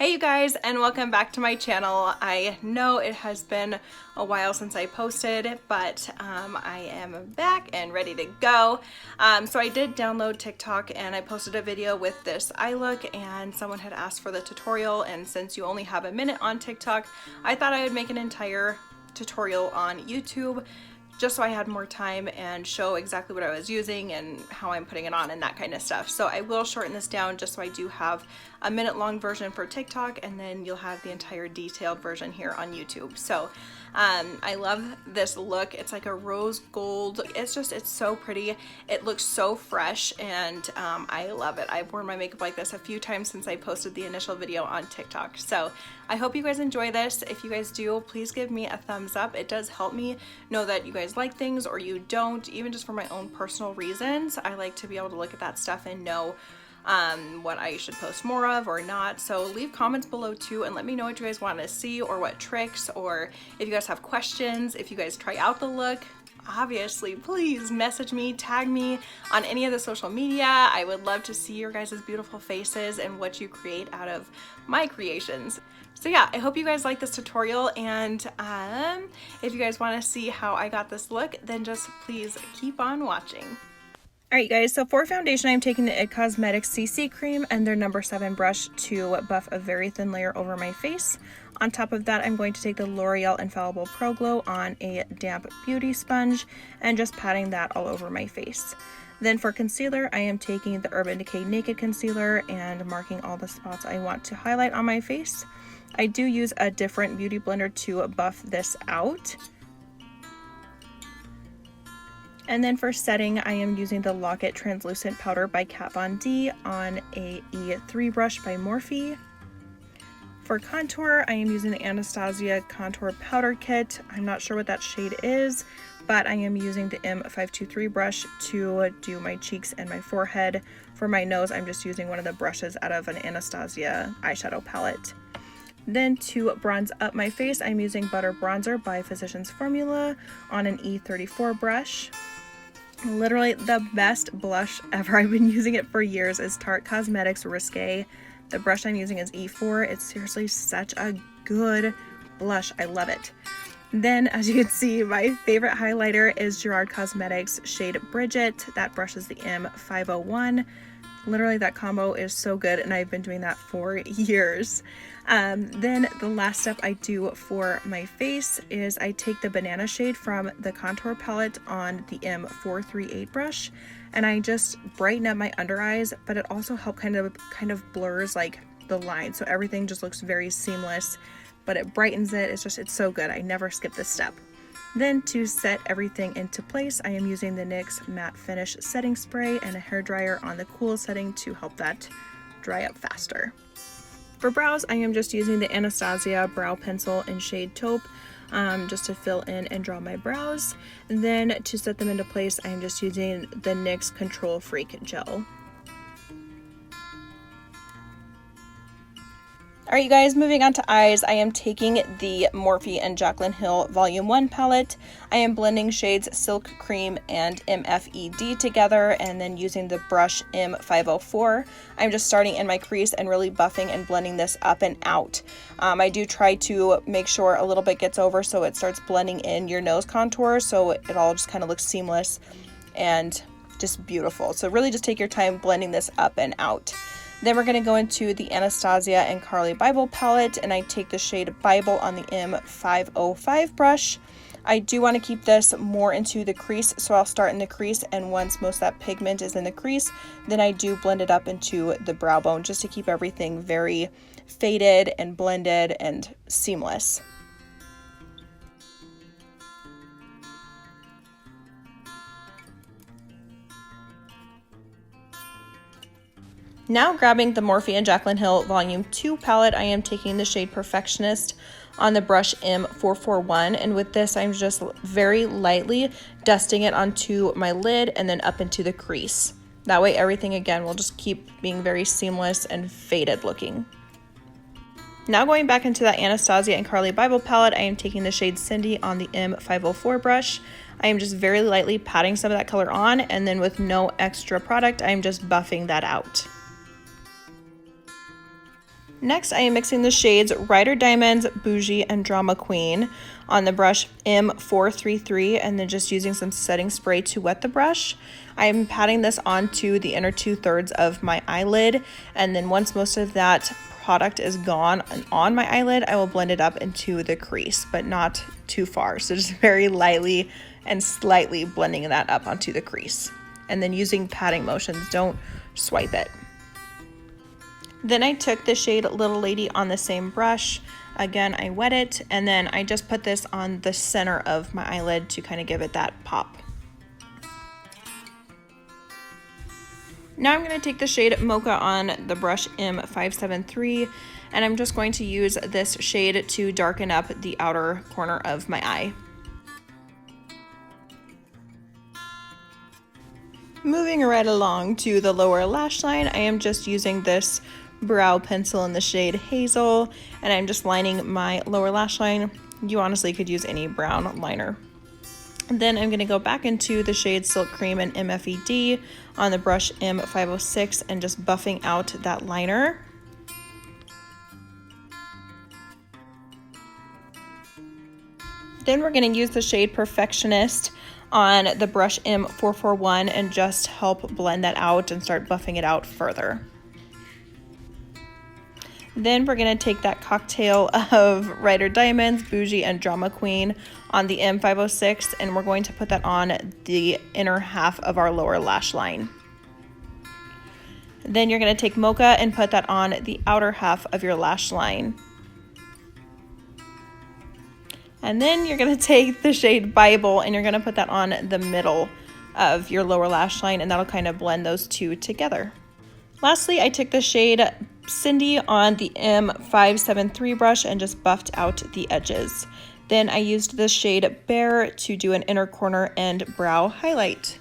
Hey you guys, and welcome back to my channel. I know it has been a while since I posted, but I am back and ready to go. So I did download TikTok and I posted a video with this eye look, and someone had asked for the tutorial, and since you only have a minute on TikTok, I thought I would make an entire tutorial on YouTube just so I had more time and show exactly what I was using and how I'm putting it on and that kind of stuff. So I will shorten this down just so I do have a minute-long version for TikTok, and then you'll have the entire detailed version here on YouTube. So I love this look. It's like a rose gold. It's so pretty. It looks so fresh, and I love it. I've worn my makeup like this a few times since I posted the initial video on TikTok. So I hope you guys enjoy this. If you guys do, please give me a thumbs up. It does help me know that you guys like things or you don't, even just for my own personal reasons. I like to be able to look at that stuff and know what I should post more of or not. So leave comments below too and let me know what you guys want to see, or what tricks, or if you guys have questions, if you guys try out the look. Obviously, please message me, tag me on any of the social media. I would love to see your guys' beautiful faces and what you create out of my creations. So yeah, I hope you guys like this tutorial, and if you guys want to see how I got this look, then just please keep on watching. Alright guys, so for foundation I'm taking the IT Cosmetics CC cream and their number 7 brush to buff a very thin layer over my face. On top of that, I'm going to take the L'Oreal Infallible Pro Glow on a damp beauty sponge and just patting that all over my face. Then for concealer, I am taking the Urban Decay Naked Concealer and marking all the spots I want to highlight on my face. I do use a different beauty blender to buff this out. And then for setting, I am using the Lock-It Translucent Powder by Kat Von D on a E3 brush by Morphe. For contour, I am using the Anastasia Contour Powder Kit. I'm not sure what that shade is, but I am using the M523 brush to do my cheeks and my forehead. For my nose, I'm just using one of the brushes out of an Anastasia eyeshadow palette. Then to bronze up my face, I'm using Butter Bronzer by Physicians Formula on an E34 brush. Literally the best blush ever. I've been using it for years. Is Tarte Cosmetics Risqué. The brush I'm using is E4. It's seriously such a good blush. I love it. Then, as you can see, my favorite highlighter is Gerard Cosmetics shade Bridgette. That brush is the M501. Literally, that combo is so good, and I've been doing that for years. Then the last step I do for my face is I take the banana shade from the contour palette on the M438 brush, and I just brighten up my under eyes, but it also helps kind of blurs like the line, so everything just looks very seamless, but it brightens it. It's so good. I never skip this step. Then to set everything into place, I am using the NYX Matte Finish Setting Spray and a hairdryer on the cool setting to help that dry up faster. For brows, I am just using the Anastasia Brow Pencil in shade Taupe just to fill in and draw my brows. And then to set them into place, I am just using the NYX Control Freak Gel. Alright you guys, moving on to eyes, I am taking the MorphexJaclynHill Volume 1 palette. I am blending shades Silk Cream and MFED together, and then using the brush M504. I'm just starting in my crease and really buffing and blending this up and out. I do try to make sure a little bit gets over so it starts blending in your nose contour, so it all just kind of looks seamless and just beautiful. So really just take your time blending this up and out. Then we're going to go into the AnastasiaxCarliBybel palette, and I take the shade Bible on the M505 brush. I do want to keep this more into the crease, so I'll start in the crease, and once most of that pigment is in the crease, then I do blend it up into the brow bone just to keep everything very faded and blended and seamless. Now grabbing the MorphexJaclynHill Volume 2 palette, I am taking the shade Perfectionist on the brush M441, and with this I'm just very lightly dusting it onto my lid and then up into the crease. That way everything again will just keep being very seamless and faded looking. Now going back into that AnastasiaxCarliBybel palette, I am taking the shade Cindy on the M504 brush. I am just very lightly patting some of that color on, and then with no extra product, I am just buffing that out. Next, I am mixing the shades Rider Diamonds, Bougie, and Drama Queen on the brush M433, and then just using some setting spray to wet the brush. I am patting this onto the inner 2/3 of my eyelid, and then once most of that product is gone on my eyelid, I will blend it up into the crease, but not too far. So just very lightly and slightly blending that up onto the crease. And then using patting motions, don't swipe it. Then I took the shade Little Lady on the same brush. Again, I wet it, and then I just put this on the center of my eyelid to kind of give it that pop. Now I'm going to take the shade Mocha on the brush M573, and I'm just going to use this shade to darken up the outer corner of my eye. Moving right along to the lower lash line, I am just using this brow pencil in the shade Hazel, and I'm just lining my lower lash line. You honestly could use any brown liner. And then I'm going to go back into the shade Silk Cream and MFED on the brush M506 and just buffing out that liner. Then we're going to use the shade Perfectionist on the brush M441 and just help blend that out and start buffing it out further. Then we're going to take that cocktail of Rider Diamonds, Bougie, and Drama Queen on the M506, and we're going to put that on the inner half of our lower lash line. Then you're going to take Mocha and put that on the outer half of your lash line. And then you're going to take the shade Bible and you're going to put that on the middle of your lower lash line, and that'll kind of blend those two together. Lastly, I took the shade Cindy on the M573 brush and just buffed out the edges. Then I used the shade Bear to do an inner corner and brow highlight.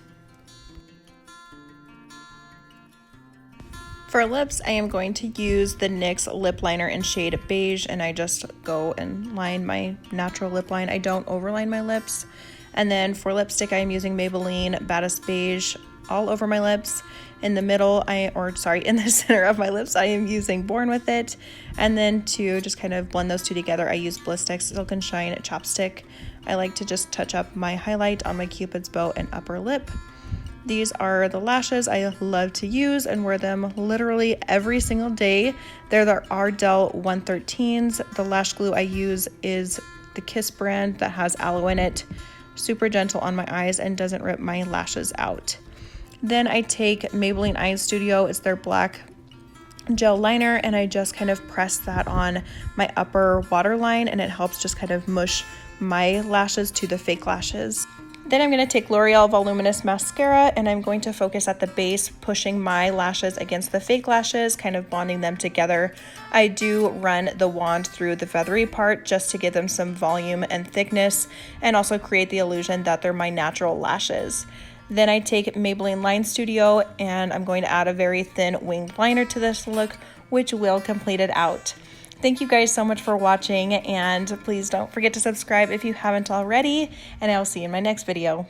For lips, I am going to use the NYX lip liner in shade Beige, and I just go and line my natural lip line. I don't overline my lips. And then for lipstick, I am using Maybelline Baddest Beige all over my lips. In the middle, in the center of my lips, I am using Born With It. And then to just kind of blend those two together, I use Blistex Silk and Shine Chapstick. I like to just touch up my highlight on my Cupid's bow and upper lip. These are the lashes I love to use and wear them literally every single day. They're the Ardell 113s. The lash glue I use is the Kiss brand that has aloe in it. Super gentle on my eyes and doesn't rip my lashes out. Then I take Maybelline Eye Studio. It's their black gel liner, and I just kind of press that on my upper waterline, and it helps just kind of mush my lashes to the fake lashes. Then I'm going to take L'Oreal Voluminous Mascara, and I'm going to focus at the base, pushing my lashes against the fake lashes, kind of bonding them together. I do run the wand through the feathery part just to give them some volume and thickness, and also create the illusion that they're my natural lashes. Then I take Maybelline Line Studio, and I'm going to add a very thin winged liner to this look, which will complete it out. Thank you guys so much for watching, and please don't forget to subscribe if you haven't already, and I'll see you in my next video.